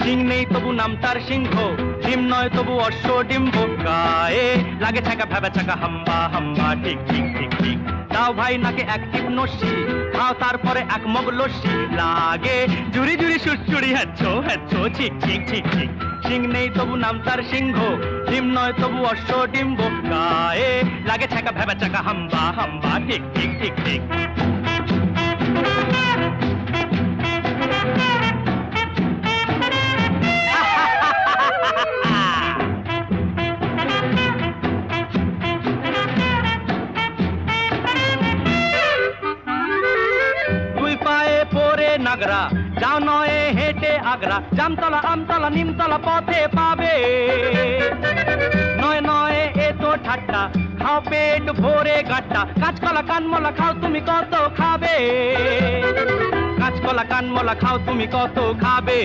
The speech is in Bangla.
সিং নেই তবু নাম তার সিংহ, ডিম নয় তবু অশ্ব ডিম্ব, গায়ে লাগে ছাকা ভেবা ছাকা হাম্বা হাম্বা, ঠিক ঠিক ঠিক ঠিক। দাও ভাই নাকে এক টিপ নস্যি, খাও তারপরে এক মগ লস্যি, লাগে জুড়ি জুড়ি সুড়সুড়ি হ্যাচ্ছো হ্যাচ্ছো, ঠিক ঠিক ঠিক ঠিক। সিং নেই তবু নাম তার সিংহ, ডিম নয় তবু অশ্ব ডিম্ব, গায়ে লাগে ছাকা ভেবা ছাকা হাম্বা হাম্বা, ঠিক ঠিক ঠিক ঠিক। নাগরা যাও নয়ে হেঁটে আগ্রা, জামতলা আমতলা নিমতলা পথে পাবে, নয় নয় এ তো ঠাট্টা, খাও পেট ভরে গাট্টা, কাঁচকলা কানমলা খাও তুমি কত খাবে, কাঁচকলা কানমলা খাও তুমি কত খাবে।